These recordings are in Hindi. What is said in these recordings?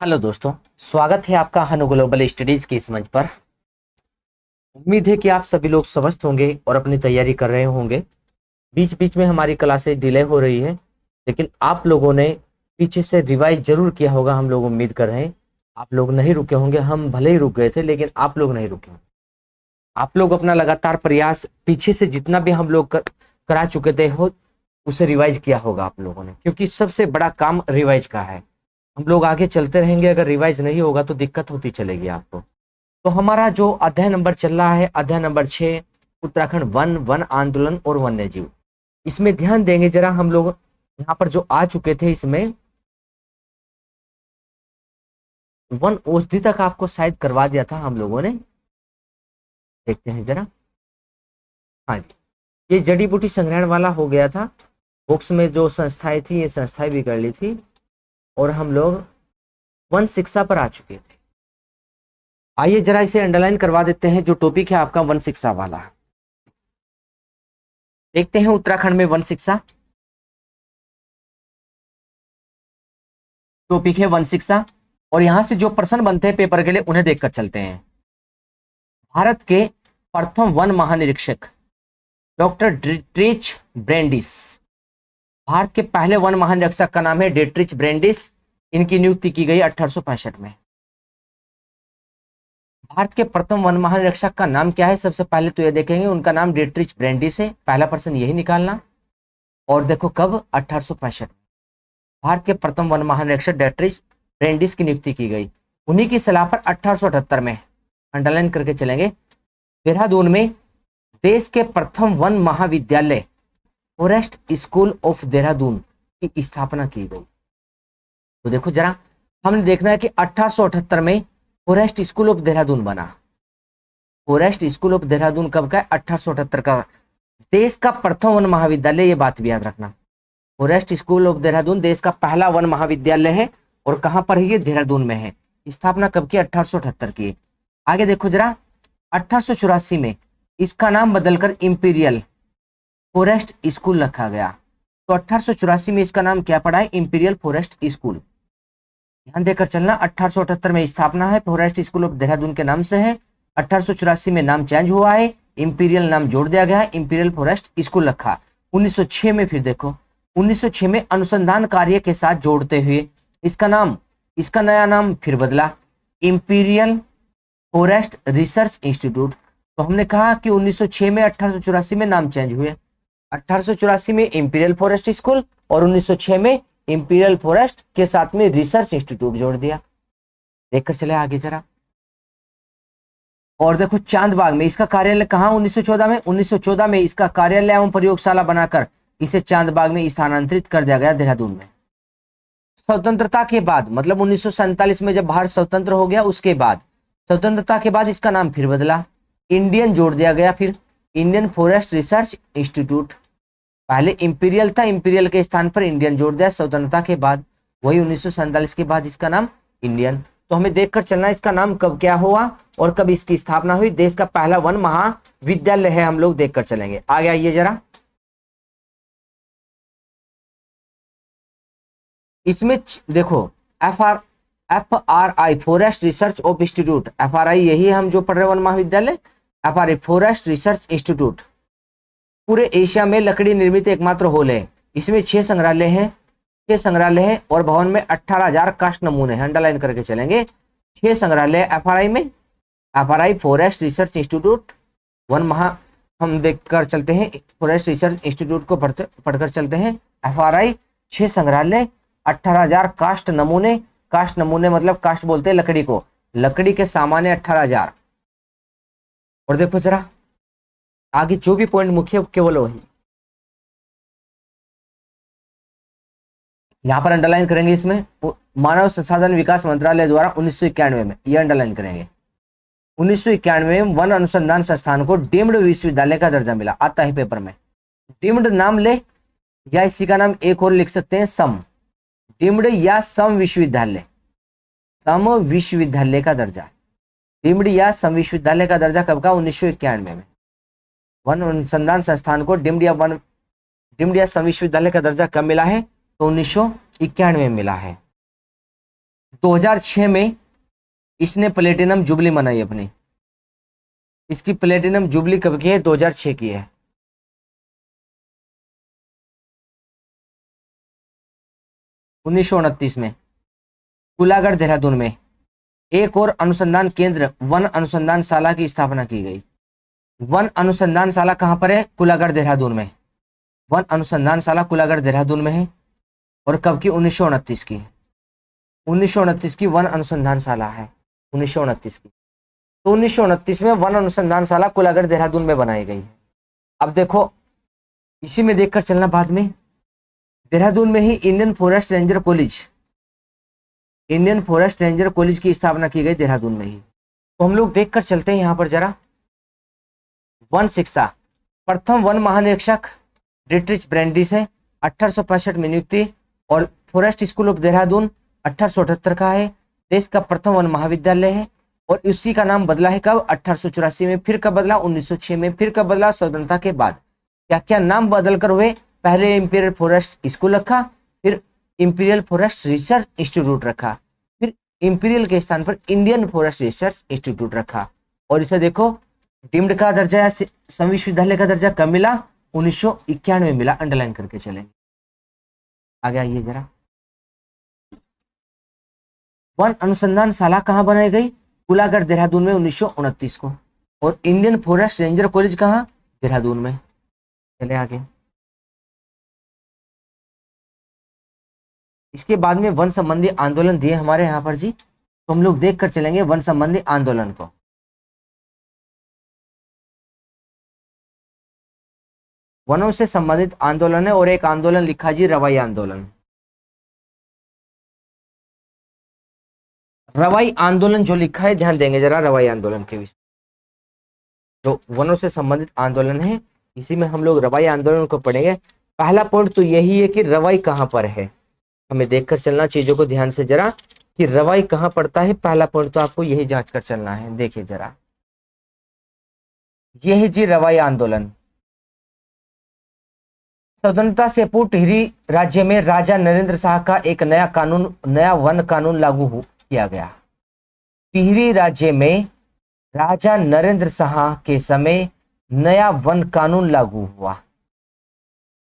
हेलो दोस्तों, स्वागत है आपका हनु ग्लोबल स्टडीज के इस मंच पर। उम्मीद है कि आप सभी लोग स्वस्थ होंगे और अपनी तैयारी कर रहे होंगे। बीच बीच में हमारी क्लासेस डिले हो रही है, लेकिन आप लोगों ने पीछे से रिवाइज जरूर किया होगा। हम लोग उम्मीद कर रहे हैं आप लोग नहीं रुके होंगे। हम भले ही रुक गए थे, लेकिन आप लोग नहीं रुके होंगे। आप लोग अपना लगातार प्रयास पीछे से जितना भी हम लोग करा चुके थे हो उसे रिवाइज किया होगा आप लोगों ने, क्योंकि सबसे बड़ा काम रिवाइज का है। हम लोग आगे चलते रहेंगे, अगर रिवाइज नहीं होगा तो दिक्कत होती चलेगी आपको। तो हमारा जो अध्याय नंबर चल रहा है, अध्याय नंबर 6, उत्तराखंड वन वन आंदोलन और वन्य जीव। इसमें ध्यान देंगे जरा। हम लोग यहाँ पर जो आ चुके थे, इसमें वन औषधि तक आपको शायद करवा दिया था हम लोगों ने। देखते हैं जरा। हाँ जी, ये जड़ी बूटी संग्रहण वाला हो गया था। बुक्स में जो संस्थाएं थी, ये संस्थाएं भी कर ली थी और हम लोग वन शिक्षा पर आ चुके थे। आइए जरा इसे अंडरलाइन करवा देते हैं। जो टॉपिक है आपका वन शिक्षा वाला, देखते हैं उत्तराखंड में वन शिक्षा। टॉपिक है वन शिक्षा, और यहां से जो प्रश्न बनते हैं पेपर के लिए उन्हें देखकर चलते हैं। भारत के प्रथम वन महानिरीक्षक डॉक्टर डिट्रिच ब्रेंडिस। भारत के पहले वन महानिरीक्षक का नाम है डिट्रिच ब्रेंडिस। इनकी नियुक्ति की गई 1865 में। भारत के प्रथम वन महानिरीक्षक का नाम क्या है? सबसे पहले तो ये देखेंगे, उनका नाम डिट्रिच ब्रेंडिस है। पहला प्रश्न यही निकालना। और देखो कब? 1865। भारत के प्रथम वन महानिरीक्षक डिट्रिच ब्रेंडिस की नियुक्ति की गई। उन्हीं की सलाह पर 1878 में, अंडरलाइन करके चलेंगे, देहरादून में देश के प्रथम वन महाविद्यालय फॉरेस्ट स्कूल ऑफ देहरादून की स्थापना की गई। तो देखो जरा, हमने देखना है कि 1878 में फॉरेस्ट स्कूल ऑफ देहरादून बना। फॉरेस्ट स्कूल ऑफ देहरादून कब का है? 1878 का। देश का प्रथम वन महाविद्यालय, ये बात भी याद रखना। फॉरेस्ट स्कूल ऑफ देहरादून देश का पहला वन महाविद्यालय है। और कहां पर है ये? देहरादून में है। स्थापना कब की? 1878 की। आगे देखो जरा, 1884 में इसका नाम बदलकर इंपीरियल फॉरेस्ट स्कूल रखा गया। तो 1884 में इसका नाम क्या पड़ा है? Imperial forest school. ध्यान देकर चलना। 1878 में स्थापना है, फॉरेस्ट स्कूल ऑफ देहरादून के नाम से है। 1884 में नाम चेंज हुआ है, इंपीरियल नाम जोड़ दिया गया है, इंपीरियल फॉरेस्ट स्कूल रखा। 1906 में फिर देखो, 1906 में अनुसंधान कार्य के साथ जोड़ते हुए इसका नया नाम फिर बदला, इंपीरियल फॉरेस्ट रिसर्च इंस्टीट्यूट। तो हमने कहा कि 1906 में 1884 में नाम चेंज हुए। 1884 में इंपीरियल फॉरेस्ट स्कूल और 1906 में इंपीरियल फॉरेस्ट के साथ में रिसर्च इंस्टीट्यूट जोड़ दिया। देखकर चले आगे जरा। और देखो चांदबाग में इसका कार्यालय कहां? 1914 में। 1914 में इसका कार्यालय एवं प्रयोगशाला बनाकर इसे चांदबाग में स्थानांतरित कर दिया गया, देहरादून में। स्वतंत्रता के बाद, मतलब 1947 में जब भारत स्वतंत्र हो गया, उसके बाद स्वतंत्रता के बाद इसका नाम फिर बदला, इंडियन जोड़ दिया गया, फिर इंडियन फॉरेस्ट रिसर्च इंस्टीट्यूट। पहले इंपीरियल था, इंपीरियल के स्थान पर इंडियन जोड़ दिया स्वतंत्रता के बाद। वही 1947 के बाद इसका नाम इंडियन। तो हमें देखकर चलना इसका नाम कब क्या हुआ और कब इसकी स्थापना हुई। देश का पहला वन महाविद्यालय है, हम लोग देखकर चलेंगे। आगे आइए जरा। इसमें देखो FRI forest research of institute, FRI यही हम जो पढ़ रहे वन महाविद्यालय, FRI फॉरेस्ट रिसर्च इंस्टीट्यूट पूरे एशिया में लकड़ी निर्मित एकमात्र हॉल है। इसमें 6 संग्रहालय हैं, 6 संग्रहालय हैं और भवन में 18,000 काष्ठ नमूने हैं। अंडरलाइन करके चलेंगे। 6 संग्रहालय FRI में, FRI forest research institute one महा, हम देखकर चलते हैं। फॉरेस्ट रिसर्च इंस्टीट्यूट को पढ़कर चलते हैं। FRI 6 संग्रहालय, 18,000 काष्ठ नमूने। काष्ठ नमूने मतलब काष्ठ बोलते हैं लकड़ी को, लकड़ी के सामान 18,000। और देखो जरा आगे जो भी पॉइंट मुख्य केवल वही यहां पर अंडरलाइन करेंगे। इसमें मानव संसाधन विकास मंत्रालय द्वारा 1991 में, ये अंडरलाइन करेंगे, 1991 में वन अनुसंधान संस्थान को डीम्ड विश्वविद्यालय का दर्जा मिला। आता है पेपर में। डीम्ड नाम ले या इसी का नाम एक और लिख सकते हैं, सम। डीम्ड या सम विश्वविद्यालय, सम विश्वविद्यालय का दर्जा। डीम्ड या सम विश्वविद्यालय का दर्जा कब का? 1991 में। वन अनुसंधान संस्थान को डीम्ड या सम विश्वविद्यालय का दर्जा कब मिला है? तो 1991 में मिला है। 2006 में इसने प्लेटिनम जुबली मनाई अपनी। इसकी प्लेटिनम जुबली कब की है? 2006 की है। 1929 में कुलागढ़ देहरादून में एक और अनुसंधान केंद्र वन अनुसंधानशाला की स्थापना की गई। वन अनुसंधानशाला कहां पर है? कुलागढ़ देहरादून में। वन अनुसंधानशाला कुलागढ़ देहरादून में है। और कब की? 1929 की। 1929 की वन अनुसंधानशाला है, 1929 की। तो 1929 में वन अनुसंधानशाला कुलागढ़ देहरादून में बनाई गई है। अब देखो इसी में देखकर चलना, बाद में देहरादून में ही Indian Forest Ranger College, Indian Forest Ranger College की स्थापना की गई देहरादून में ही। तो हम लोग देखकर चलते हैं यहां पर जरा। वन शिक्षा, प्रथम वन महानिरीक्षक डिट्रिच ब्रेंडिस है, 1865 में नियुक्ति। और फॉरेस्ट स्कूल ऑफ देहरादून 1878 का है, देश का प्रथम वन महाविद्यालय है। और उसी का नाम बदला है कब? 1884 में। फिर कब बदला? 1906 में। फिर कब बदला? स्वतंत्रता के बाद। क्या क्या नाम बदल कर हुए? पहले इंपीरियल फॉरेस्ट स्कूल रखा, फिर इंपीरियल फॉरेस्ट रिसर्च इंस्टीट्यूट रखा, फिर इंपीरियल के स्थान पर इंडियन फॉरेस्ट रिसर्च इंस्टीट्यूट रखा। और इसे देखो डीम्ड का दर्जा या विश्वविद्यालय का दर्जा कब मिला? 1991 में मिला। अंडरलाइन करके चलेंगे। आगे आइए जरा। वन अनुसंधानशाला कहां बनाई गई? कुलागढ़ देहरादून में 1929 को। और इंडियन फॉरेस्ट रेंजर कॉलेज कहां? देहरादून में। चले आगे। इसके बाद में वन संबंधी आंदोलन दिए हमारे यहाँ पर जी, तो हम लोग देख कर चलेंगे वन संबंधी आंदोलन को। वनों से संबंधित आंदोलन है और एक आंदोलन लिखा जी रवाई आंदोलन। रवाई आंदोलन जो लिखा है ध्यान देंगे जरा रवाई आंदोलन के विषय। जो वनों से संबंधित आंदोलन है इसी में हम लोग रवाई आंदोलन को पढ़ेंगे। पहला पॉइंट तो यही है कि रवाई कहां पर है, हमें देखकर चलना चीजों को ध्यान से जरा कि रवाई कहां पड़ता है। पहला पॉइंट तो आपको यही जांच कर चलना है। देखिए जरा, यह है जी रवाई आंदोलन। स्वतंत्रता से पूर्व टिहरी राज्य में राजा नरेंद्र शाह का एक नया वन कानून लागू किया गया। टिहरी राज्य में राजा नरेंद्र शाह के समय नया वन कानून लागू हुआ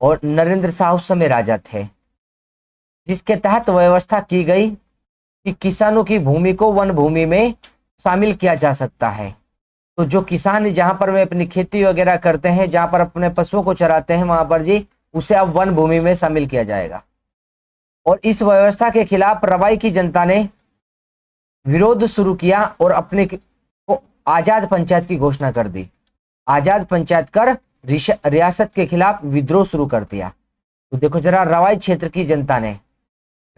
और नरेंद्र शाह उस समय राजा थे, जिसके तहत व्यवस्था की गई कि किसानों की भूमि को वन भूमि में शामिल किया जा सकता है। तो जो किसान जहां पर वे अपनी खेती वगैरह करते हैं, जहां पर अपने पशुओं को चराते हैं, वहां पर जी उसे अब वन भूमि में शामिल किया जाएगा। और इस व्यवस्था के खिलाफ रवाई की जनता ने विरोध शुरू किया और अपने को आजाद पंचायत की घोषणा कर दी। आजाद पंचायत कर रियासत के खिलाफ विद्रोह शुरू कर दिया। तो देखो जरा, रवाई क्षेत्र की जनता ने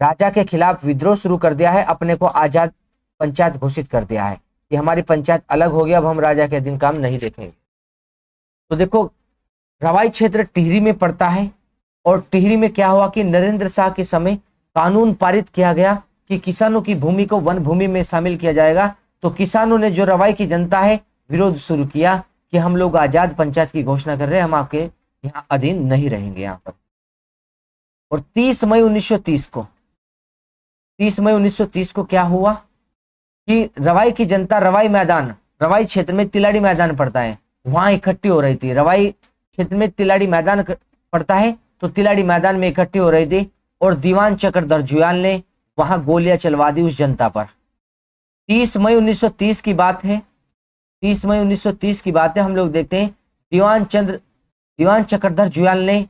राजा के खिलाफ विद्रोह शुरू कर दिया है, अपने को आजाद पंचायत घोषित कर दिया है कि हमारी पंचायत अलग हो गया, अब हम राजा के अधीन काम नहीं देखेंगे। तो देखो रवाई क्षेत्र टिहरी में पड़ता है और टिहरी में क्या हुआ कि नरेंद्र शाह के समय कानून पारित किया गया कि किसानों की भूमि को वन भूमि में शामिल किया जाएगा। तो किसानों ने, जो रवाई की जनता है, विरोध शुरू किया कि हम लोग आजाद पंचायत की घोषणा कर रहे हैं, हम आपके यहाँ अधीन नहीं रहेंगे यहाँ पर। और 30 मई 1930 को क्या हुआ कि रवाई की जनता रवाई क्षेत्र में तिलाड़ी मैदान पड़ता है, वहां इकट्ठी हो रही थी। रवाई क्षेत्र में तिलाड़ी मैदान पड़ता है, तो तिलाड़ी मैदान में इकट्ठी हो रही थी और दीवान चक्रधर जुयाल ने वहां गोलियां चलवा दी उस जनता पर। 30 मई 1930 की बात है। 30 मई 1930 की बात है। हम लोग देखते हैं दीवान चक्रधर जुयाल ने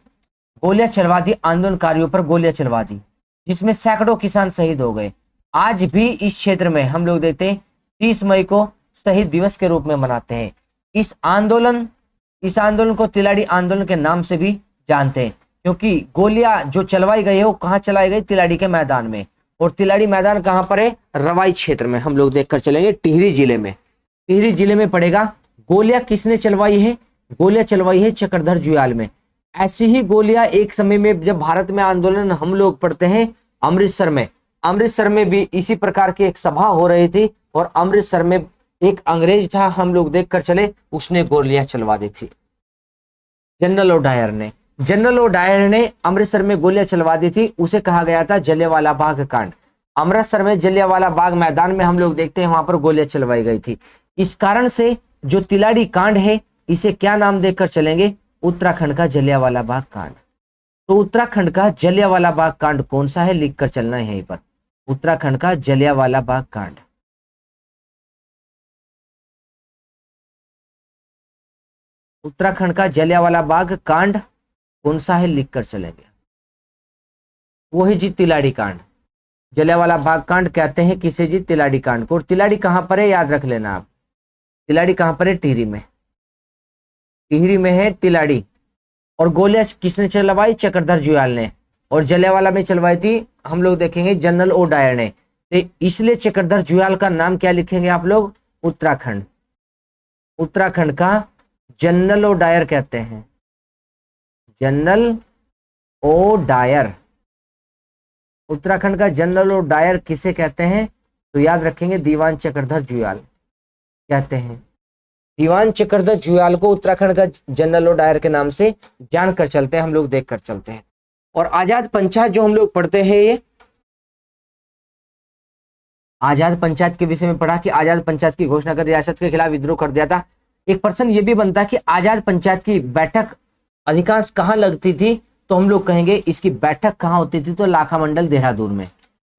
गोलियां चलवा दी, आंदोलनकारियों पर गोलियां चलवा दी, जिसमें सैकड़ों किसान शहीद हो गए। आज भी इस क्षेत्र में हम लोग देखते हैं 30 मई को शहीद दिवस के रूप में मनाते हैं। इस आंदोलन को तिलाड़ी आंदोलन के नाम से भी जानते हैं, क्योंकि गोलियां जो चलवाई गई है वो कहां चलाई गई? तिलाड़ी के मैदान में। और तिलाड़ी मैदान कहां पर है? रवाई क्षेत्र में। हम लोग देखकर चलेंगे टिहरी जिले में। टिहरी जिले में पड़ेगा। गोलियां किसने चलवाई है? गोलियां चलवाई है चक्रधर जुयाल में। ऐसी ही गोलियां एक समय में जब भारत में आंदोलन हम लोग पढ़ते हैं अमृतसर में भी इसी प्रकार की एक सभा हो रही थी और अमृतसर में एक अंग्रेज था, हम लोग देखकर चले, उसने गोलियां चलवा दी थी। जनरल ओ डायर ने अमृतसर में गोलियां चलवा दी थी। उसे कहा गया था जलियांवाला बाग कांड। अमृतसर में जलियांवाला बाग मैदान में हम लोग देखते हैं वहां पर गोलियां चलवाई गई थी। इस कारण से जो तिलाड़ी कांड है इसे क्या नाम देकर चलेंगे? उत्तराखंड का जलियांवाला बाग कांड। तो उत्तराखंड का जलियांवाला बाग कांड कौन सा है, लिख कर चलना है यहीं पर, उत्तराखंड का जलियांवाला बाग कांड। उत्तराखंड का जलियांवाला बाग कांड कौन सा है, लिख कर चलेंगे, वो है जी तिलाड़ी कांड। जलियांवाला बाग कांड कहते हैं किसे जी? तिलाड़ी कांड को। और तिलाड़ी कहां पर है, याद रख लेना आप, तिलाड़ी कहां पर है? टिहरी में, टिहरी में है तिलाड़ी। और गोलियां किसने चलवाई? चक्रधर जुयाल ने। और जलियांवाला में चलवाई थी हम लोग देखेंगे जनरल ओ डायर ने। तो इसलिए चक्रधर जुयाल का नाम क्या लिखेंगे आप लोग? उत्तराखंड। उत्तराखंड का जनरल ओ डायर कहते हैं, जनरल ओ डायर। उत्तराखंड का जनरल ओ डायर किसे कहते हैं? तो याद रखेंगे दीवान चक्रधर जुयाल कहते हैं। दीवान चक्रधर जुयाल को उत्तराखंड का जनरल ओ डायर के नाम से जान कर चलते हैं, हम लोग देख कर चलते हैं। और आजाद पंचायत जो हम लोग पढ़ते हैं, ये आजाद पंचायत के विषय में पढ़ा कि आजाद पंचायत की घोषणा कर रियासत के खिलाफ विद्रोह कर दिया था। एक प्रश्न ये भी बनता है कि आजाद पंचायत की बैठक अधिकांश कहाँ लगती थी? तो हम लोग कहेंगे इसकी बैठक कहाँ होती थी? तो लाखा मंडल देहरादून में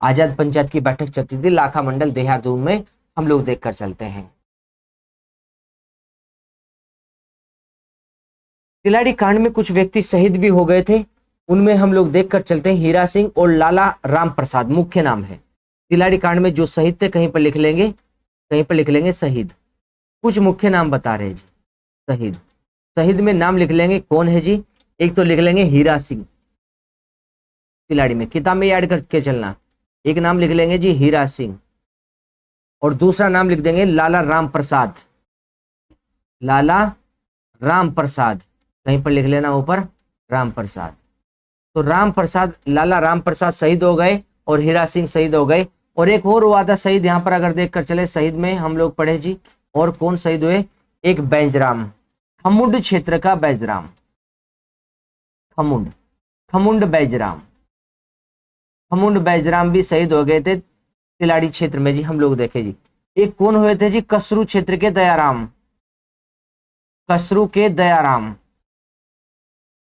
आजाद पंचायत की बैठक चलती थी, लाखा मंडल देहरादून में, हम लोग देख कर चलते हैं। तिलाड़ी कांड में कुछ व्यक्ति शहीद भी हो गए थे, उनमें हम लोग देख कर चलते हैं हीरा सिंह और लाला राम प्रसाद मुख्य नाम है। तिलाड़ी कांड में जो शहीद थे कहीं पर लिख लेंगे, कहीं पर लिख लेंगे शहीद। कुछ मुख्य नाम बता रहे जी, शहीद, शहीद में नाम लिख लेंगे कौन है जी? एक तो लिख लेंगे हीरा सिंह, तिलाड़ी में किताब में ऐड करके चलना। एक नाम लिख लेंगे जी हीरा सिंह, और दूसरा नाम लिख देंगे लाला राम प्रसाद, लाला राम प्रसाद, कहीं पर लिख लेना ऊपर राम प्रसाद। तो राम प्रसाद, लाला राम प्रसाद शहीद हो गए और हीरा सिंह शहीद हो गए। और एक और हुआ था शहीद, यहाँ पर अगर देख कर चले शहीद में हम लोग पढ़े जी, और कौन शहीद हुए? एक बैजराम, खमुंड क्षेत्र का बैजराम, खमुंड, खमुंड बैजराम, खमुंड बैजराम भी शहीद हो गए थे तिलाड़ी क्षेत्र में जी, हम लोग देखे जी। एक कौन हुए थे जी? कसरू क्षेत्र के दयाराम, कसरू के दयाराम,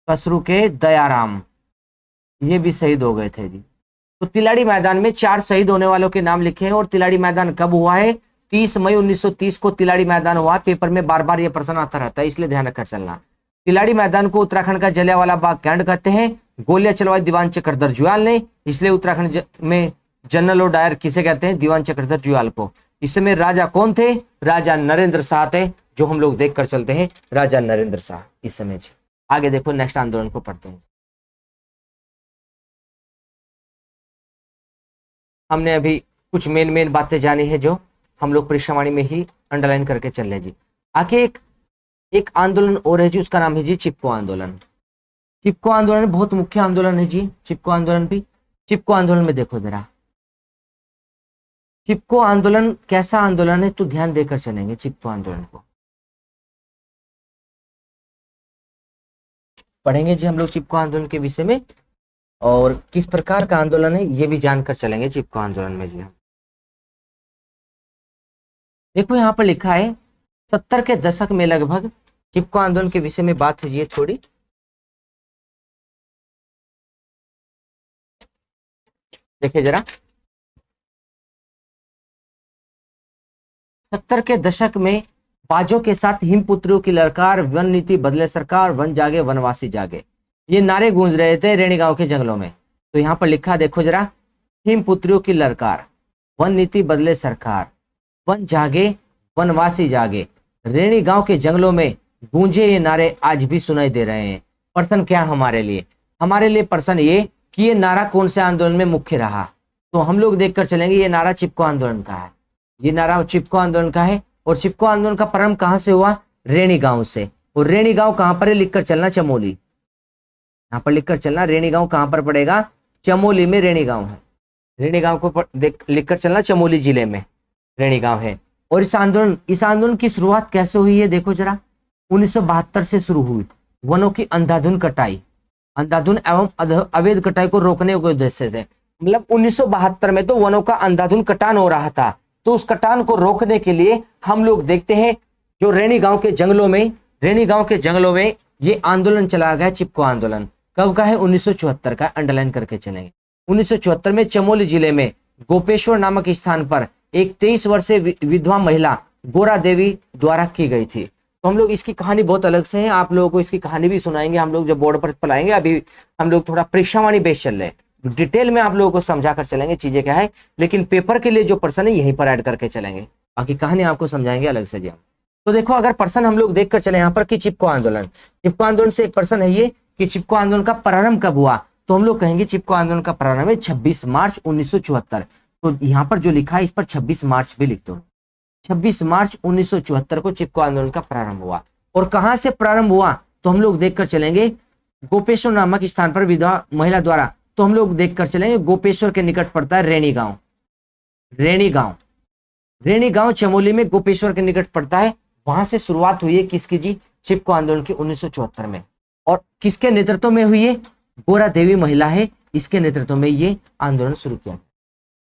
कसरू के दयाराम, ये भी शहीद हो गए थे जी। तो तिलाड़ी मैदान में 4 शहीद होने वालों के नाम लिखे हैं। और तिलाड़ी मैदान कब हुआ है? 30 मई 1930 को तिलाड़ी मैदान हुआ। पेपर में बार बार ये प्रश्न आता रहता है, इसलिए ध्यान रखकर चलना। तिलाड़ी मैदान को उत्तराखंड का जलियांवाला बाग कांड कहते हैं। गोलियां चलवाई दीवान चक्रधर जुयाल ने, इसलिए उत्तराखंड में जनरल ओ डायर किसे कहते हैं? दीवान चक्रधर जुयाल को। इस समय राजा कौन थे? राजा नरेंद्र शाह थे, जो हम लोग देख कर चलते हैं, राजा नरेंद्र शाह इस समय। आगे देखो, नेक्स्ट आंदोलन को पढ़ते हैं। हमने अभी कुछ मेन बातें जानी है जो हम लोग परीक्षावाणी में ही अंडरलाइन करके चल रहे जी। आगे एक आंदोलन और है जी, उसका नाम है जी चिपको आंदोलन। चिपको आंदोलन बहुत मुख्य आंदोलन है जी, चिपको आंदोलन भी। चिपको आंदोलन में देखो जरा, चिपको आंदोलन कैसा आंदोलन है तो ध्यान देकर चलेंगे चिपको आंदोलन को। पढ़ेंगे जी हम लोग चिपको आंदोलन के विषय में, और किस प्रकार का आंदोलन है ये भी जानकर चलेंगे चिपको आंदोलन में जी। हम देखो यहाँ पर लिखा है 70 के दशक में लगभग चिपको आंदोलन के विषय में बात है जी थोड़ी। देखिए जरा, 70 के दशक में बाजों के साथ हिमपुत्रियों की ललकार, वन नीति बदले सरकार, वन जागे वनवासी जागे, ये नारे गूंज रहे थे रेणी गांव के जंगलों में। तो यहाँ पर लिखा देखो जरा, हिमपुत्रियों की ललकार, वन नीति बदले सरकार, वन जागे वनवासी जागे, रेणी गांव के जंगलों में गूंजे ये नारे आज भी सुनाई दे रहे हैं। प्रश्न क्या हमारे लिए? हमारे लिए प्रश्न ये कि ये नारा कौन से आंदोलन में मुख्य रहा? तो हम लोग देखकर चलेंगे ये नारा चिपको आंदोलन का है, ये नारा चिपको आंदोलन का है। और चिपको आंदोलन का प्रारंभ कहां से हुआ? रेणी गांव से। और रेणी गांव कहां पर है? लिखकर चलना चमोली, यहाँ पर लिखकर चलना। रेणी गांव कहां पर पड़ेगा? चमोली में रेणी गांव है। रेणी गांव को लिखकर चलना, चमोली जिले में रेणी गांव है। और इस आंदोलन की शुरुआत कैसे हुई है देखो जरा, 1972 से शुरू हुई। वनों की अंधाधुंध कटाई, अंधाधुंध एवं अवैध कटाई को रोकने के उद्देश्य से मतलब 1972 में तो वनों का अंधाधुंध कटान हो रहा था, तो उस कटान को रोकने के लिए हम लोग देखते हैं जो रैनी गांव के जंगलों में ये आंदोलन चला गया, चिपको आंदोलन। कब का है? 1974 का, अंडरलाइन करके चलेंगे। 1974 में चमोली जिले में गोपेश्वर नामक स्थान पर एक 23 वर्षीय विधवा महिला गोरा देवी द्वारा की गई थी। तो हम लोग इसकी कहानी बहुत अलग से है, आप लोगों को इसकी कहानी भी सुनाएंगे हम लोग जब बोर्ड पर पढ़ाएंगे। अभी हम लोग थोड़ा परीक्षावाणी बेस चल रहे हैं, डिटेल में आप लोगों को समझा कर चलेंगे चीजें क्या है, लेकिन पेपर के लिए जो पर्सन है यहीं पर ऐड करके चलेंगे, बाकी कहानी आपको समझाएंगे अलग से जी हम। तो देखो अगर पर्सन हम लोग देख कर चले यहाँ पर कि चिपको आंदोलन से एक पर्सन है ये कि चिपको आंदोलन का प्रारंभ कब हुआ, तो हम लोग कहेंगे चिपको आंदोलन का प्रारंभ है 26 मार्च 1974। तो यहाँ पर जो लिखा है इस पर 26 मार्च भी लिख दो। 26 मार्च 1974 को चिपको आंदोलन का प्रारंभ हुआ। और कहां से प्रारंभ हुआ तो हम लोग देखकर चलेंगे गोपेश्वर नामक स्थान पर विधवा महिला द्वारा। तो हम लोग देखकर चलेंगे गोपेश्वर के निकट पड़ता है रेणी गांव चमोली में गोपेश्वर के निकट पड़ता है। वहां से शुरुआत हुई है किसकी जी? चिपको आंदोलन की 1974 में। और किसके नेतृत्व में हुई है? गोरा देवी महिला है, इसके नेतृत्व में ये आंदोलन शुरू किया।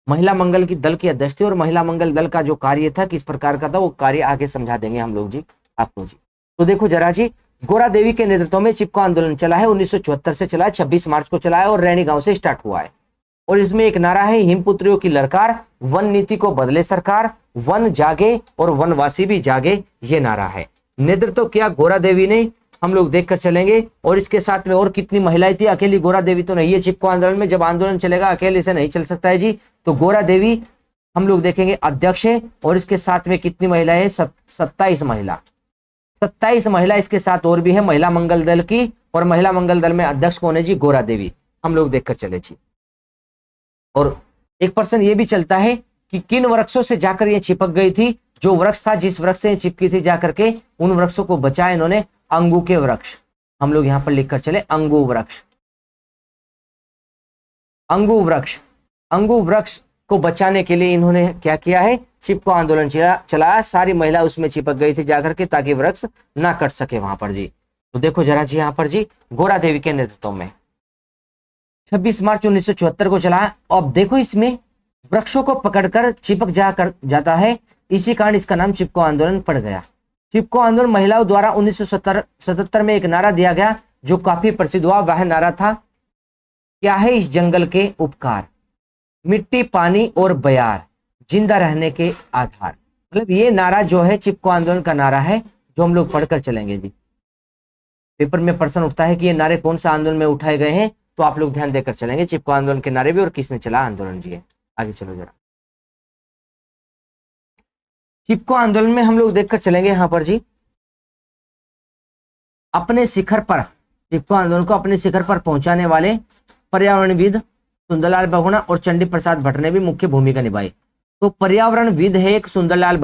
महिला मंगल की दल की अध्यक्ष थी और महिला मंगल दल का जो कार्य था किस प्रकार का था वो कार्य आगे समझा देंगे हम लोग जी आपको जी। तो देखो जरा जी, गोरा देवी के नेतृत्व में चिपको आंदोलन चला है, 1974 से चला है, 26 मार्च को चला है और रैनी गांव से स्टार्ट हुआ है। और इसमें एक नारा है हिमपुत्रियों की ललकार, वन नीति को बदले सरकार, वन जागे और वनवासी भी जागे, ये नारा है। नेतृत्व किया गोरा देवी ने, हम लोग देखकर चलेंगे। और इसके साथ में और कितनी महिलाएं थी, अकेली गोरा देवी तो नहीं है चिपको आंदोलन में। जब आंदोलन चलेगा अकेले से नहीं चल सकता है जी। तो गोरा देवी हम लोग देखेंगे अध्यक्ष है और इसके साथ में कितनी महिलाएं हैं? 27 महिला इसके साथ और भी है महिला मंगल दल की। और महिला मंगल दल में अध्यक्ष कौन है जी? गोरा देवी, हम लोग देखकर चले जी। और एक पर्सन ये भी चलता है कि किन वृक्षों से जाकर ये चिपक गई थी। जो वृक्ष था जिस वृक्ष से चिपकी थी जाकर के, उन वृक्षों को बचाया इन्होंने, अंगू के वृक्ष। हम लोग यहां पर लिखकर चले अंगू वृक्ष को बचाने के लिए इन्होंने क्या किया है? चिपको आंदोलन चलाया। सारी महिला उसमें चिपक गई थी जाकर के ताकि वृक्ष ना कट सके वहां पर जी। तो देखो जरा जी यहाँ पर जी, गोरा देवी के नेतृत्व में 26 मार्च 1974 को चला। अब देखो इसमें वृक्षों को पकड़कर चिपक जाता है, इसी कारण इसका नाम चिपको आंदोलन पड़ गया। चिपको आंदोलन महिलाओं द्वारा 1977 में एक नारा दिया गया जो काफी प्रसिद्ध हुआ। वह नारा था, क्या है इस जंगल के उपकार, मिट्टी पानी और बयार, जिंदा रहने के आधार। मतलब ये नारा जो है चिपको आंदोलन का नारा है जो हम लोग पढ़कर चलेंगे जी। पेपर में प्रश्न उठता है कि ये नारे कौन सा आंदोलन में उठाए गए हैं, तो आप लोग ध्यान देकर चलेंगे चिपको आंदोलन के नारे भी और किस में चला आंदोलन जी है। आगे चलो जरा, चिपको आंदोलन में हम लोग देखकर चलेंगे यहां पर जी। अपने शिखर पर, चिपको आंदोलन को अपने शिखर पर पहुंचाने वाले पर्यावरणविद सुंदरलाल बहुगुणा और चंडी प्रसाद भट्ट ने भी मुख्य भूमिका निभाई। तो पर्यावरणविद है एक सुंदरलाल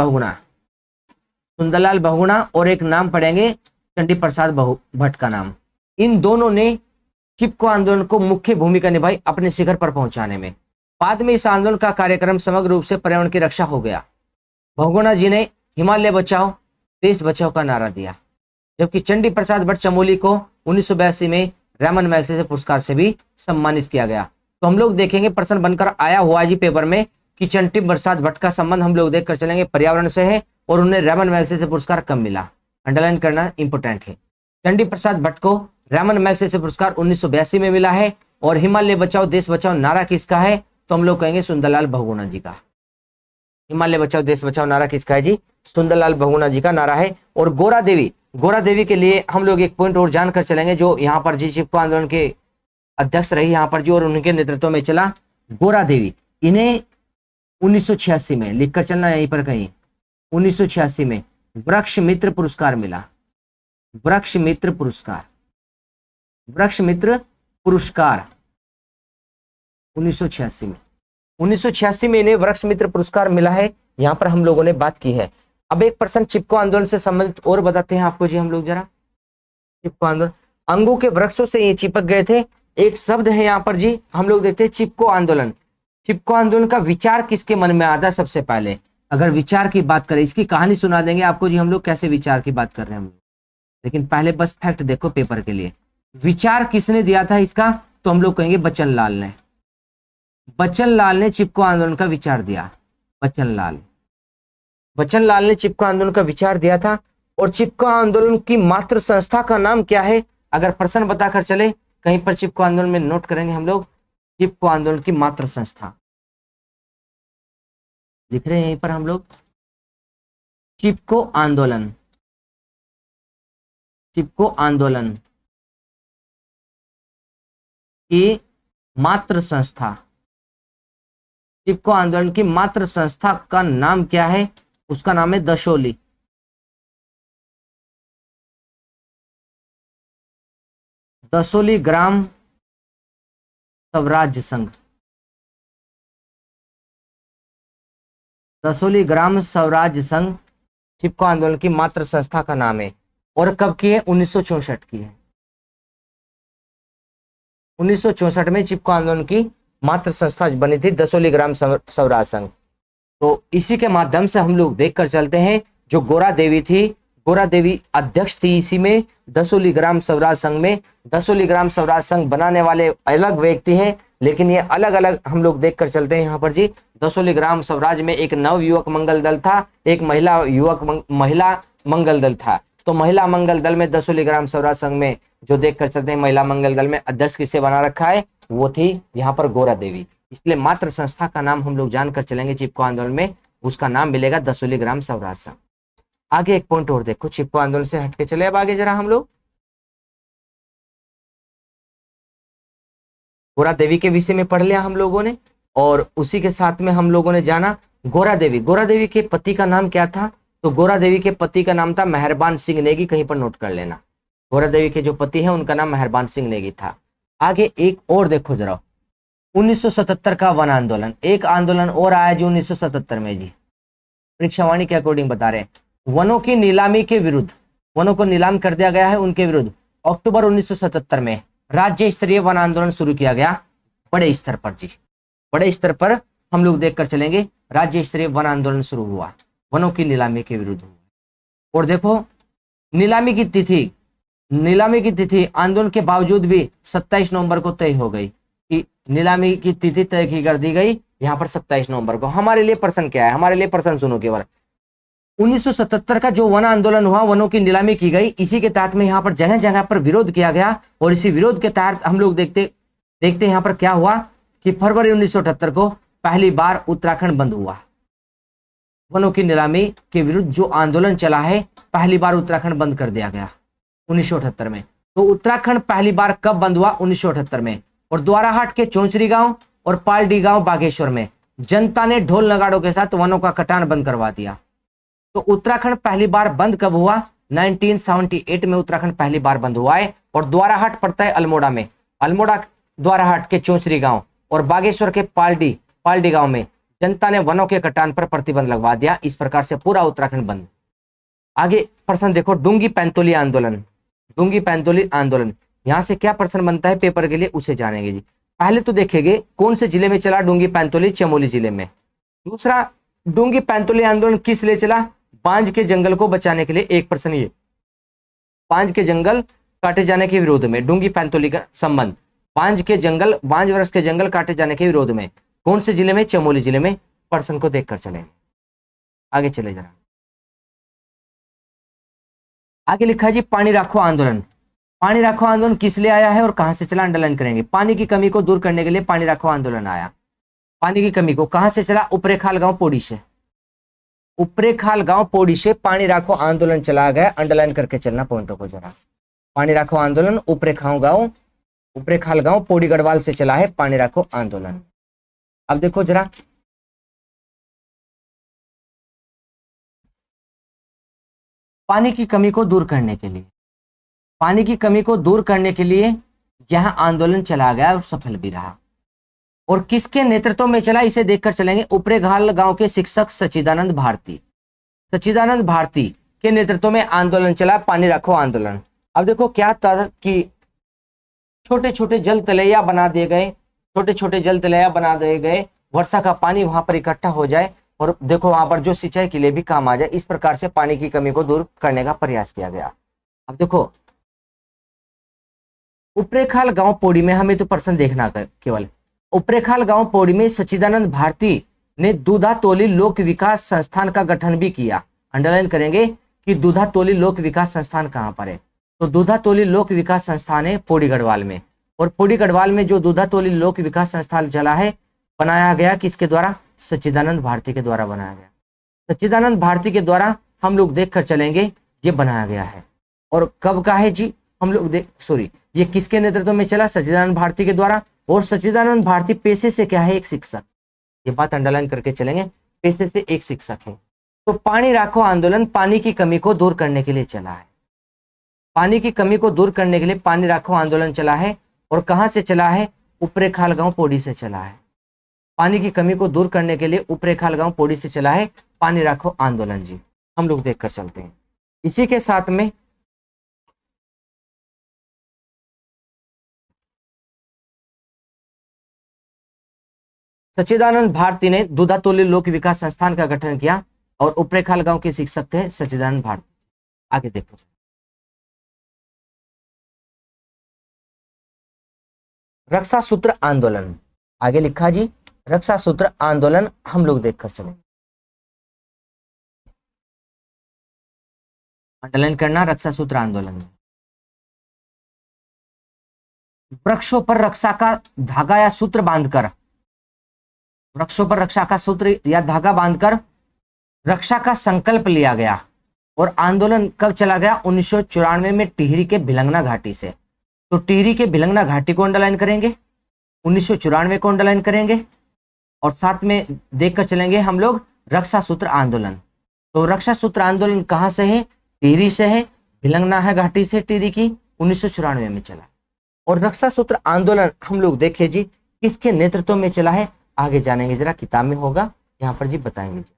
बहुगुणा और एक नाम पढ़ेंगे चंडी प्रसाद भट्ट का नाम। इन दोनों ने चिपको आंदोलन को मुख्य भूमिका निभाई अपने शिखर पर पहुंचाने में। बाद में इस आंदोलन का कार्यक्रम समग्र रूप से पर्यावरण की रक्षा हो गया। बहुगुणा जी ने हिमालय बचाओ देश बचाओ का नारा दिया, जबकि चंडी प्रसाद भट्ट चमोली को 1982 में रैमन मैग्सेसे पुरस्कार से भी सम्मानित किया गया। तो हम लोग देखेंगे प्रश्न बनकर आया हुआ जी पेपर में कि चंडी प्रसाद भट्ट का संबंध हम लोग देखकर चलेंगे पर्यावरण से है और उन्हें रैमन मैग्सेसे पुरस्कार कब मिला, अंडरलाइन करना इंपोर्टेंट है। चंडी प्रसाद भट्ट को रैमन मैग्सेसे पुरस्कार 1982 में मिला है और हिमालय बचाओ देश बचाओ नारा किसका है, तो हम लोग कहेंगे सुंदरलाल बहुगुणा जी का। हिमालय बचाओ देश बचाओ नारा किसका है जी? सुंदरलाल बहुगुणा जी का नारा है। और गोरा देवी के लिए हम लोग एक पॉइंट और जानकर चलेंगे जो यहाँ पर जी चिपको आंदोलन के अध्यक्ष रही यहाँ पर जी और उनके नेतृत्व में चला गोरा देवी। इन्हें 1986 में लिखकर चलना यहीं पर कहीं, 1986 में वृक्ष मित्र पुरस्कार मिला। वृक्ष मित्र पुरस्कार 1986 में इन्हें वृक्ष मित्र पुरस्कार मिला है। यहां पर हम लोगों ने बात की है। अब एक पर्सन चिपको आंदोलन से संबंधित और बताते हैं आपको जी हम लोग जरा। चिपको आंदोलन, अंगों के वृक्षों से ये चिपक गए थे। एक शब्द है यहाँ पर जी, हम लोग देखते हैं चिपको आंदोलन। चिपको आंदोलन का विचार किसके मन में आता है? सबसे पहले अगर विचार की बात करें, इसकी कहानी सुना देंगे आपको जी हम लोग कैसे विचार की बात कर रहे हैं हम लोग, लेकिन पहले बस फैक्ट देखो पेपर के लिए। विचार किसने दिया था इसका, तो हम लोग कहेंगे बच्चन लाल ने। बच्चन लाल ने चिपको आंदोलन का विचार दिया। बच्चन लाल ने चिपको आंदोलन का विचार दिया था। और चिपको आंदोलन की मातृ संस्था का नाम क्या है? अगर प्रश्न बताकर चले कहीं पर चिपको आंदोलन में नोट करेंगे हम लोग, चिपको आंदोलन की मातृ संस्था लिख रहे हैं यहीं पर हम लोग, चिपको आंदोलन की मातृ संस्था, चिपको आंदोलन की मातृ संस्था का नाम क्या है? उसका नाम है दशोली। दशोली ग्राम स्वराज्य संघ, दशोली ग्राम स्वराज्य संघ चिपको आंदोलन की मातृ संस्था का नाम है। और कब की है? 1964 की है। 1964 में चिपको आंदोलन की मातृ संस्था बनी थी, दशोली ग्राम स्वराज संघ। तो इसी के माध्यम से हम लोग देख कर चलते हैं, जो गोरा देवी थी, गोरा देवी अध्यक्ष थी इसी में, दशोली ग्राम स्वराज संघ में। दशोली ग्राम स्वराज संघ बनाने वाले अलग व्यक्ति हैं, लेकिन ये अलग अलग हम लोग देख कर चलते हैं यहाँ पर जी। दशोली ग्राम स्वराज में एक नव युवक मंगल दल था, एक महिला मंगल दल था। तो महिला मंगल दल में दशोली ग्राम स्वराज संघ में जो देख कर चलते हैं, महिला मंगल दल में अध्यक्ष किसे बना रखा है? वो थी यहाँ पर गोरा देवी। इसलिए मातृ संस्था का नाम हम लोग जानकर चलेंगे चिपको आंदोलन में, उसका नाम मिलेगा दशोली ग्राम स्वराज संघ। आगे एक पॉइंट और देखो, चिपको आंदोलन से हटके चले अब आगे जरा हम लोग गोरा देवी के विषय में पढ़ लिया हम लोगों ने, और उसी के साथ में हम लोगों ने जाना गोरा देवी के पति का नाम क्या था? तो गोरा देवी के पति का नाम था मेहरबान सिंह नेगी, कहीं पर नोट कर लेना। गोरा देवी के जो पति हैं उनका नाम मेहरबान सिंह नेगी था। आगे एक और देखो जरा, 1977 का वन आंदोलन, एक आंदोलन और आया जो 1977 में जी, परीक्षावाणी के अकॉर्डिंग बता रहे हैं, वनों की नीलामी के विरुद्ध, वनों को नीलाम कर दिया गया है उनके विरुद्ध अक्टूबर 1977 में राज्य स्तरीय वन आंदोलन शुरू किया गया, बड़े स्तर पर जी, बड़े स्तर पर हम लोग देखकर चलेंगे, राज्य स्तरीय वन आंदोलन शुरू हुआ, वनों की नीलामी के विरुद्ध। और देखो नीलामी की तिथि आंदोलन के बावजूद भी 27 नवंबर को तय हो गई, कि नीलामी की तिथि तय की कर दी गई यहाँ पर 27 नवंबर को। हमारे लिए प्रश्न क्या है? हमारे लिए प्रश्न सुनो केवल, 1977 का जो वन आंदोलन हुआ, वनों की नीलामी की गई, इसी के तहत में यहाँ पर जगह जगह पर विरोध किया गया। और इसी विरोध के तहत हम लोग देखते यहाँ पर क्या हुआ कि फरवरी 1978 को पहली बार उत्तराखंड बंद हुआ। वनों की नीलामी के विरुद्ध जो आंदोलन चला है, पहली बार उत्तराखंड बंद कर दिया गया 1978 में। तो उत्तराखंड पहली बार कब बंद हुआ? 1978 में। और द्वाराहाट के चौंचरी गांव और पालडी गांव बागेश्वर में जनता ने ढोल नगाड़ों के साथ वनों का कटान बंद करवा दिया। तो उत्तराखंड पहली बार बंद कब हुआ? 1978 में उत्तराखंड पहली बार बंद हुआ है। और द्वाराहाट पड़ता है अल्मोड़ा में, अल्मोड़ा द्वाराहाट के चौंचरी गांव और बागेश्वर के पालडी गांव में जनता ने वनों के कटान पर प्रतिबंध लगवा दिया। इस प्रकार से पूरा उत्तराखंड बंद। आगे प्रश्न देखो, डूंगी पैंतोली आंदोलन, यहां से क्या प्रश्न बनता है पेपर के लिए उसे जानेंगे जी। पहले तो देखेंगे कौन से जिले में चला डूंगी पैंतोली? चमोली जिले में। दूसरा, डूंगी पैंतोली आंदोलन किस लिए चला? बांज के जंगल को बचाने के लिए। एक प्रश्न ये, बांज के जंगल काटे जाने के विरोध में डूंगी पैंतोली का संबंध, बांज वृक्ष के जंगल काटे जाने के विरोध में कौन से जिले में? चमोली जिले में। प्रश्न को देखकर चलेंगे, आगे चले जरा। आगे लिखा है जी पानी राखो आंदोलन। पानी राखो आंदोलन किस लिए आया है और कहां से चला? अंडरलाइन करेंगे। पानी की कमी को दूर करने के लिए पानी राखो आंदोलन आया। पानी की कमी को कहां से चला? उपरेखाल गांव पौड़ी से। उपरेखाल गांव पौड़ी से पानी राखो आंदोलन चला गया। अंडरलाइन करके चलना पॉइंटों को जरा। पानी राखो आंदोलन उपरेखाल गांव पौड़ी गढ़वाल से चला है पानी राखो आंदोलन। अब देखो जरा, पानी की कमी को दूर करने के लिए यह आंदोलन चला गया और सफल भी रहा। और किसके नेतृत्व में चला इसे देखकर चलेंगे। उपरेखाल गांव के शिक्षक सच्चिदानंद भारती के नेतृत्व में आंदोलन चला, पानी रखो आंदोलन। अब देखो क्या था कि छोटे छोटे जल तलैया बना दिए गए, वर्षा का पानी वहां पर इकट्ठा हो जाए और देखो वहां पर जो सिंचाई के लिए भी काम आ जाए। इस प्रकार से पानी की कमी को दूर करने का प्रयास किया गया। अब देखो उपरेखाल गांव पौड़ी में हमें तो प्रश्न देखना केवल उपरेखाल गांव पौड़ी में सच्चिदानंद भारती ने दूधातोली लोक विकास संस्थान का गठन भी किया। अंडरलाइन करेंगे कि दूधातोली लोक विकास संस्थान कहां पर है, तो दूधातोली लोक विकास संस्थान है पौड़ी गढ़वाल में। और पौड़ी गढ़वाल में जो दूधातोली लोक विकास संस्थान चला है, बनाया गया किसके द्वारा, सच्चिदानंद भारती के द्वारा बनाया गया। सच्चिदानंद भारती के द्वारा हम लोग देखकर चलेंगे ये बनाया गया है। और कब का है जी, हम लोग ये किसके नेतृत्व में चला, सच्चिदानंद भारती के द्वारा। और सच्चिदानंद भारती पेशे से क्या है, एक शिक्षक। ये बात अंडरलाइन करके चलेंगे, पेशे से एक शिक्षक है। तो पानी राखो आंदोलन पानी की कमी को दूर करने के लिए चला है। पानी की कमी को दूर करने के लिए पानी राखो आंदोलन चला है। और कहां से चला है, उपरेखाल गांव पौड़ी से चला है। पानी की कमी को दूर करने के लिए उपरेखाल गांव पौड़ी से चला है पानी राखो आंदोलन जी। हम लोग देखकर चलते हैं। इसी के साथ में सच्चिदानंद भारती ने दूधातोली लोक विकास संस्थान का गठन किया और उपरेखाल गांव के शिक्षक थे सच्चिदानंद भारती। आगे देखो, रक्षा सूत्र आंदोलन, आगे लिखा जी रक्षा सूत्र आंदोलन। हम लोग देखकर चले, अंडरलाइन करना रक्षा सूत्र आंदोलन। वृक्षों पर रक्षा का धागा या सूत्र बांधकर, वृक्षों पर रक्षा का सूत्र या धागा बांधकर रक्षा का संकल्प लिया गया। और आंदोलन कब चला गया, 1994 में टिहरी के भिलंगना घाटी से। तो टिहरी के भिलंगना घाटी को अंडरलाइन करेंगे, 1994 को अंडरलाइन करेंगे। और साथ में देखकर चलेंगे हम लोग रक्षा सूत्र आंदोलन। तो रक्षा सूत्र आंदोलन कहां से है, टिहरी से है, भिलंगना है घाटी से टिहरी की, 1994 में चला। और रक्षा सूत्र आंदोलन हम लोग देखे जी किसके नेतृत्व में चला है, आगे जानेंगे, जरा किताब में होगा, यहाँ पर जी बताएंगे जी।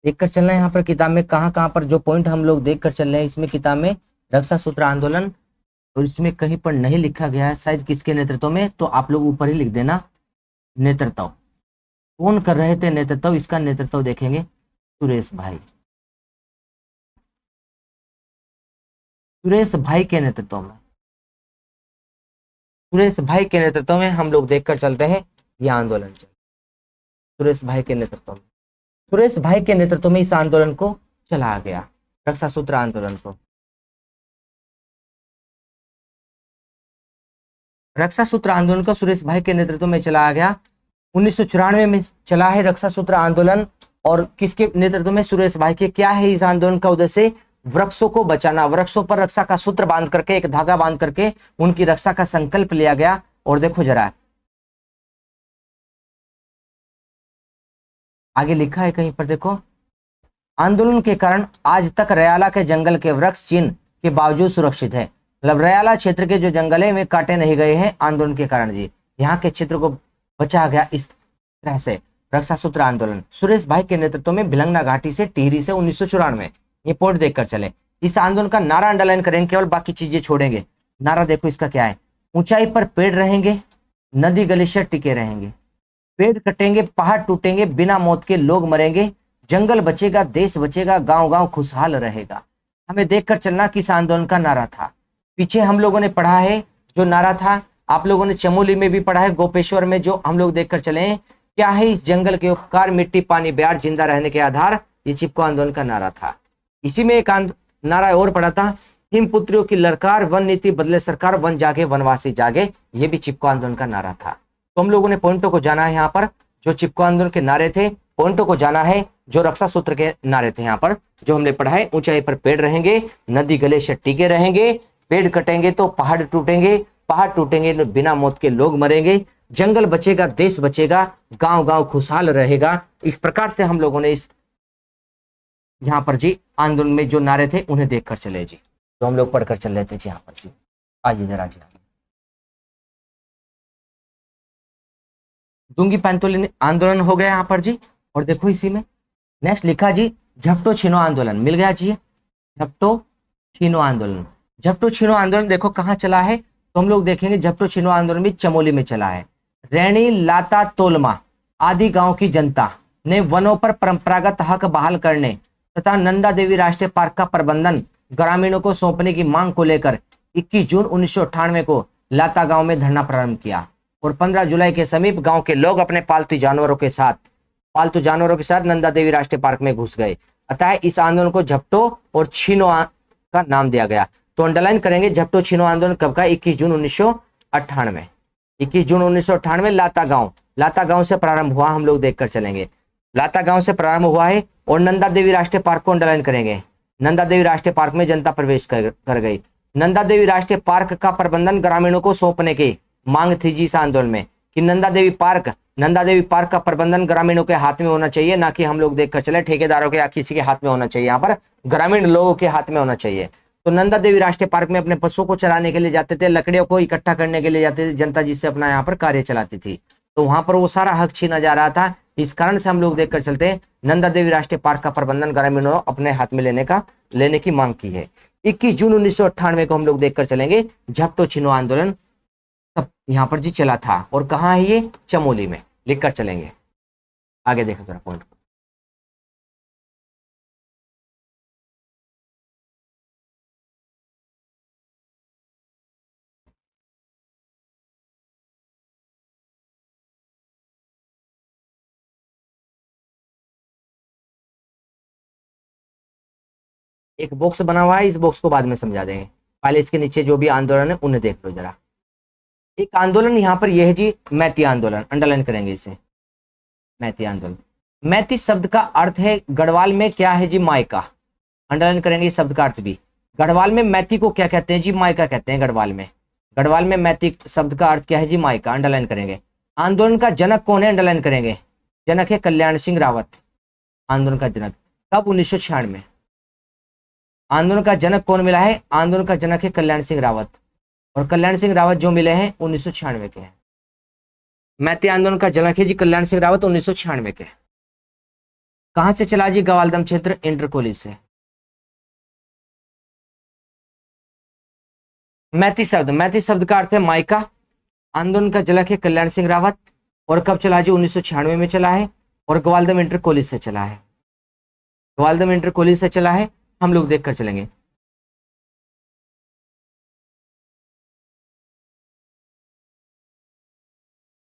देखकर चलना है यहाँ पर किताब में कहाँ पर जो पॉइंट हम लोग देखकर चल रहे हैं इसमें किताब में रक्षा सूत्र आंदोलन। और इसमें कहीं पर नहीं लिखा गया है शायद किसके नेतृत्व में, तो आप लोग ऊपर ही लिख देना नेतृत्व। कौन कर रहे थे नेतृत्व, इसका नेतृत्व देखेंगे सुरेश भाई, सुरेश भाई के नेतृत्व में, सुरेश भाई के नेतृत्व में हम लोग देखकर चलते हैं यह आंदोलन चल, सुरेश भाई के नेतृत्व में, सुरेश भाई के नेतृत्व में इस आंदोलन को चलाया गया, रक्षा सूत्र आंदोलन को। रक्षा सूत्र आंदोलन को सुरेश भाई के नेतृत्व में चलाया गया। 1994 में चला है रक्षा सूत्र आंदोलन। और किसके नेतृत्व में, सुरेश भाई के। क्या है इस आंदोलन का उद्देश्य, वृक्षों को बचाना, वृक्षों पर रक्षा का सूत्र बांध करके, एक धागा बांध करके उनकी रक्षा का संकल्प लिया गया। और देखो जरा आगे लिखा है कहीं पर, देखो, आंदोलन के कारण आज तक रयाला के जंगल के वृक्ष चीन के बावजूद सुरक्षित है। मतलब रयाला क्षेत्र के जो जंगल है वे काटे नहीं गए हैं आंदोलन के कारण जी, यहाँ के क्षेत्र को बचाया गया इस तरह से। रक्षा सूत्र आंदोलन सुरेश भाई के नेतृत्व में भिलंगना घाटी से टिहरी से 1994, ये पॉइंट देखकर चले। इस आंदोलन का नारा अंडरलाइन करेंगे, केवल बाकी चीजें छोड़ेंगे। नारा देखो इसका क्या है, ऊंचाई पर पेड़ रहेंगे, नदी ग्लेशियर टिके रहेंगे, पेड़ कटेंगे, पहाड़ टूटेंगे, बिना मौत के लोग मरेंगे, जंगल बचेगा, देश बचेगा, गांव गांव खुशहाल रहेगा। हमें देखकर चलना किस आंदोलन का नारा था। पीछे हम लोगों ने पढ़ा है जो नारा था, आप लोगों ने चमोली में भी पढ़ा है, गोपेश्वर में, जो हम लोग देखकर चले। क्या है, इस जंगल के उपकार, मिट्टी पानी ब्यार, जिंदा रहने के आधार, ये चिपको आंदोलन का नारा था। इसी में एक नारा और पढ़ा था, हिम पुत्रियों की ललकार, वन नीति बदले सरकार, वन जागे वनवासी जागे, ये भी चिपको आंदोलन का नारा था। तो हम लोगों ने पॉइंटों को जाना है यहाँ पर, जो चिपको आंदोलन के नारे थे, पॉइंटों को जाना है, जो रक्षा सूत्र के नारे थे यहाँ पर जो हमने पढ़ा है। ऊंचाई पर पेड़ रहेंगे, नदी ग्लेशियर टिके रहेंगे, पेड़ कटेंगे तो पहाड़ टूटेंगे, पहाड़ टूटेंगे तो बिना मौत के लोग मरेंगे, जंगल बचेगा, देश बचेगा, गांव गांव खुशहाल रहेगा। इस प्रकार से हम लोगों ने इस यहाँ पर जी आंदोलन में जो नारे थे उन्हें देखकर चले जी, तो हम लोग पढ़कर चल रहे थे जी यहाँ पर जी। आइए जरा जी, दुंगी पैंतोली आंदोलन हो गया यहाँ पर जी। और देखो इसी में नेक्स्ट लिखा जी, झपटो छीनो आंदोलन, मिल गया जी, झपटो छीनो आंदोलन। झपटो छीनो आंदोलन देखो कहाँ चला है, तो हम लोग देखेंगे झपटो छीनो आंदोलन भी चमोली में चला है। रैणी, लाता, तोलमा आदि गांव की जनता ने वनों पर परंपरागत हक बहाल करने तथा नंदा देवी राष्ट्रीय पार्क का प्रबंधन ग्रामीणों को सौंपने की मांग को लेकर 21 जून 1998 को लाता गांव में धरना प्रारंभ किया और 15 जुलाई के समीप गांव के लोग अपने पालतू जानवरों के साथ नंदा देवी राष्ट्रीय पार्क में घुस गए। अतः इस आंदोलन को झपटो और छीनो का नाम दिया गया। तो अंडरलाइन करेंगे, झपटो छीनो आंदोलन कब का? 21 जून 1998। 21 जून 1998 लाता गांव से प्रारंभ हुआ। हम लोग देखकर चलेंगे, लाता गांव से प्रारंभ हुआ है। और नंदा देवी राष्ट्रीय पार्क को अंडरलाइन करेंगे। नंदा देवी राष्ट्रीय पार्क में जनता प्रवेश कर गई। नंदा देवी राष्ट्रीय पार्क का प्रबंधन ग्रामीणों को सौंपने की मांग थी जी इस आंदोलन में, कि नंदा देवी पार्क का प्रबंधन ग्रामीणों के हाथ में होना चाहिए, ना कि हम लोग देखकर चले ठेकेदारों के या किसी के हाथ में होना चाहिए। यहाँ पर ग्रामीण लोगों के हाथ में होना चाहिए। तो नंदा देवी राष्ट्रीय पार्क में अपने पशुओं को चराने के लिए जाते थे, लकड़ियों को इकट्ठा करने के लिए जाते थे जनता, जिससे अपना यहाँ पर कार्य चलाती थी। तो वहां पर वो सारा हक छीना जा रहा था। इस कारण से हम लोग देखकर चलते हैं, नंदा देवी राष्ट्रीय पार्क का प्रबंधन ग्रामीणों अपने हाथ में लेने की मांग की है। 21 जून 1998 को हम लोग देखकर चलेंगे, झपटो छीनो आंदोलन तब यहाँ पर जी चला था। और कहाँ है ये? चमोली में। लिखकर चलेंगे, आगे देखो जरा पॉइंट। एक बॉक्स बना हुआ है, इस बॉक्स को बाद में समझा देंगे, पहले इसके नीचे जो भी आंदोलन है उन्हें देख लो जरा। एक आंदोलन यहाँ पर यह है जी मैती आंदोलन, अंडरलाइन करेंगे इसे, मैती आंदोलन। मैती शब्द का अर्थ है गढ़वाल में क्या है जी? मायका। अंडरलाइन करेंगे इस शब्द का अर्थ भी। गढ़वाल में मैती को क्या कहते हैं जी? मायका कहते हैं गढ़वाल में मैती शब्द का अर्थ क्या है जी? मायका। अंडरलाइन करेंगे। आंदोलन का जनक कौन है? अंडरलाइन करेंगे, जनक है कल्याण सिंह रावत। आंदोलन का जनक कब? 1996। आंदोलन का जनक कौन मिला है? आंदोलन का जनक है कल्याण सिंह रावत, और कल्याण सिंह रावत जो मिले हैं 1996 के हैं। मैती आंदोलन का जनक है जी कल्याण सिंह रावत, 1996 के। कहां से चला जी? ग्वालदम क्षेत्र, इंटर कॉलेज से। मैती शब्द का अर्थ है मायका। आंदोलन का जनक है कल्याण सिंह रावत, और कब चला जी? 1996 में चला है, और ग्वालदम इंटर कॉलेज से चला है। ग्वालदम इंटर कॉलेज से चला है, हम लोग देखकर चलेंगे।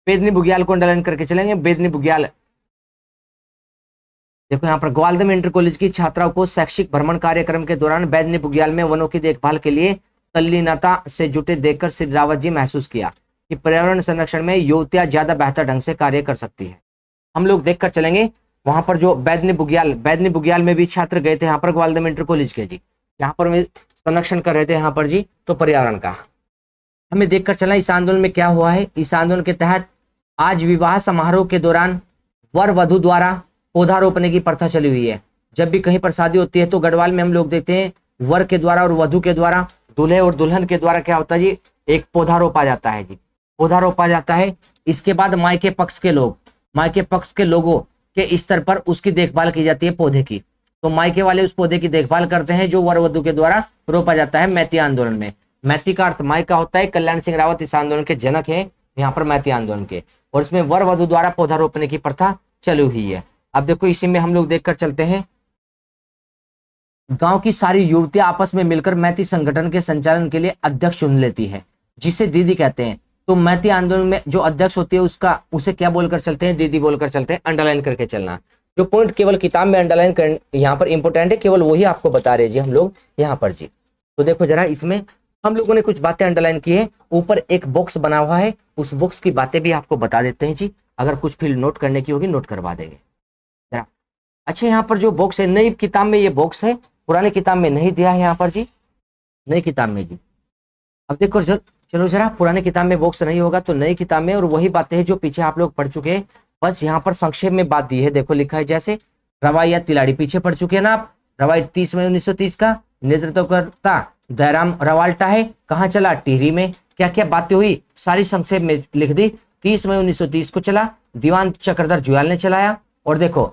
बेदनी बुग्याल को अंडरलाइन करके चलेंगे, बेदनी बुग्याल। देखो यहाँ पर ग्वालदम इंटर कॉलेज की छात्राओं को शैक्षिक भ्रमण कार्यक्रम के दौरान बेदनी बुग्याल में वनों की देखभाल के लिए तल्लीनता से जुटे देखकर श्री रावत जी महसूस किया कि पर्यावरण संरक्षण में युवतियां ज्यादा बेहतर ढंग से कार्य कर सकती है। हम लोग देखकर चलेंगे वहां पर जो बेदनी बुग्याल में भी छात्र गए थे, यहाँ पर ग्वालदम इंटर कॉलेज के जी, यहाँ पर संरक्षण कर रहे थे यहाँ पर जी, तो पर्यावरण का हमें देखकर चलना। इस आंदोलन में क्या हुआ है? इस आंदोलन के तहत आज विवाह समारोह के दौरान वर वधु द्वारा पौधा रोपने की प्रथा चली हुई है। जब भी कहीं पर शादी होती है तो गढ़वाल में हम लोग देखते हैं वर के द्वारा और वधु के द्वारा, दूल्हे और दुल्हन के द्वारा क्या होता है जी? एक पौधा रोपा जाता है जी, पौधा रोपा जाता है। इसके बाद मायके पक्ष के लोगों के स्तर पर उसकी देखभाल की जाती है पौधे की। तो मायके वाले उस पौधे की देखभाल करते हैं जो वर वधु के द्वारा रोपा जाता है मैती आंदोलन में। मैती का अर्थ मायका होता है। कल्याण सिंह रावत इस आंदोलन के जनक है यहाँ पर मैती आंदोलन के, और इसमें वर वधु द्वारा पौधा रोपने की प्रथा चली हुई है। अब देखो इसी में हम लोग देखकर चलते हैं, गांव की सारी युवतियां आपस में मिलकर मैती संगठन के संचालन के लिए अध्यक्ष चुन लेती है, जिसे दीदी कहते हैं। तो मैती आंदोलन में जो अध्यक्ष होती है उसे क्या बोलकर चलते हैं? दीदी बोलकर चलते हैं। अंडरलाइन करके चलना। जो पॉइंट केवल किताब में अंडरलाइन कर यहाँ पर इंपोर्टेंट है, केवल वही आपको बता रहे जी हम लोग यहाँ पर जी। तो देखो जरा, इसमें हम लोगों ने कुछ बातें अंडरलाइन की है। ऊपर एक बॉक्स बना हुआ है, उस बॉक्स की बातें भी आपको बता देते हैं जी। अगर कुछ फील्ड नोट करने की होगी नोट करवा देंगे जरा। अच्छा, यहाँ पर जो बॉक्स है, नई किताब में ये बॉक्स है, पुरानी किताब में नहीं दिया है यहाँ पर जी, नई किताब में जी। अब देखो चलो जरा, पुरानी किताब में बॉक्स नहीं होगा तो नई किताब में, और वही बातें हैं जो पीछे आप लोग पढ़ चुके हैं, बस यहाँ पर संक्षेप में बात दी है। देखो लिखा है जैसे रवाई या तिलाड़ी, पीछे पढ़ चुके हैं ना आप। रवाई 30 मई 1930 का, नेतृत्वकर्ता दयाराम रवाल्टा है। कहाँ चला? टिहरी में। क्या क्या बातें हुई सारी संक्षेप में लिख दी। 30 मई 1930 को चला, दीवान चक्रधर जुयाल ने चलाया, और देखो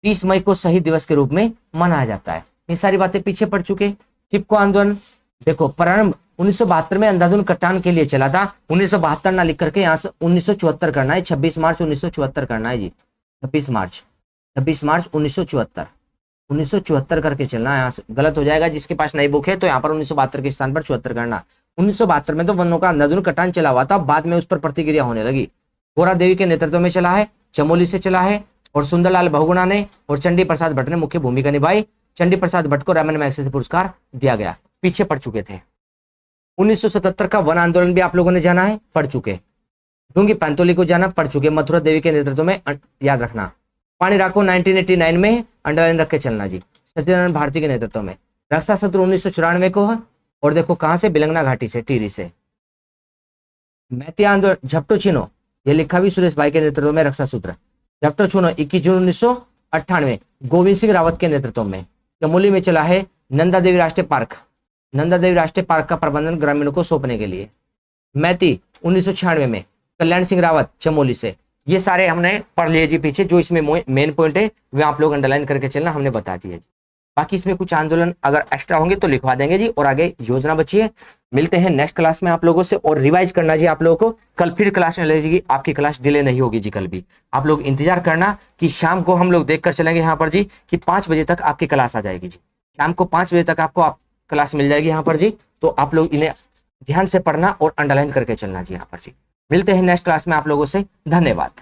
30 मई को शहीद दिवस के रूप में मनाया जाता है। ये सारी बातें पीछे पढ़ चुके। चिपको आंदोलन, देखो प्रारंभ 1972 में अंधाधुन कटान के लिए चला था, 1972 ना लिख करके यहाँ से 1974 करना है, 26 मार्च 1974 करना है जी, 26 मार्च 1974 1974 करके चलना है, यहाँ से गलत हो जाएगा, जिसके पास नई बुक है तो यहाँ पर 1972 के स्थान पर 74 करना। 1972 में तो वनों का अंधाधुन कटान चला हुआ था, बाद में उस पर प्रतिक्रिया होने लगी। गोरा देवी के नेतृत्व में चला है, चमोली से चला है, और सुंदरलाल बहुगुणा ने और चंडी प्रसाद भट्ट ने मुख्य भूमिका निभाई। चंडी प्रसाद भट्ट को रमन मैग्सेसे पुरस्कार दिया गया, पीछे पड़ चुके थे। 1977 का वन आंदोलन भी आप लोगों ने जाना है, पढ़ चुके। डूंगी पैंतोली को जाना, पढ़ चुके। मथुरा देवी के नेतृत्व में, याद रखना। पानी राको 1989 में, अंडरलाइन रख के चलना जी, सत्यनारायण भारती के नेतृत्व में। रक्षा सूत्र 1994 को है, और देखो कहां से, बिलंगना घाटी से, टिहरी से। मैती आंदोलन झपटो छीनो, ये लिखा भी सुरेश भाई के नेतृत्व में रक्षा सूत्र। झपटो छीनो 21 जून 1998 गोविंद सिंह रावत के नेतृत्व में। चमोली में चला है नंदा देवी राष्ट्रीय पार्क, नंदा देवी राष्ट्रीय पार्क का प्रबंधन ग्रामीणों को सौंपने के लिए। मैती 1996 में कल्याण सिंह रावत चमोली से। ये सारे हमने पढ़ लिए जी पीछे, जो इसमें मेन पॉइंट है वे आप लोग अंडरलाइन करके चलना, हमने बता दिया जी। बाकी इसमें कुछ आंदोलन अगर एक्स्ट्रा होंगे तो लिखवा देंगे जी, और आगे योजना बचिए। मिलते हैं नेक्स्ट क्लास में आप लोगों से, और रिवाइज करना जी आप लोगों को। कल फिर क्लास में लगेगी, आपकी क्लास डिले नहीं होगी जी। कल भी आप लोग इंतजार करना कि शाम को हम लोग देख कर चलेंगे यहाँ पर जी, कि 5 बजे तक आपकी क्लास आ जाएगी जी। शाम को 5 बजे तक आपको क्लास मिल जाएगी यहाँ पर जी। तो आप लोग इन्हें ध्यान से पढ़ना और अंडरलाइन करके चलना जी यहाँ पर जी। मिलते हैं नेक्स्ट क्लास में आप लोगों से, धन्यवाद।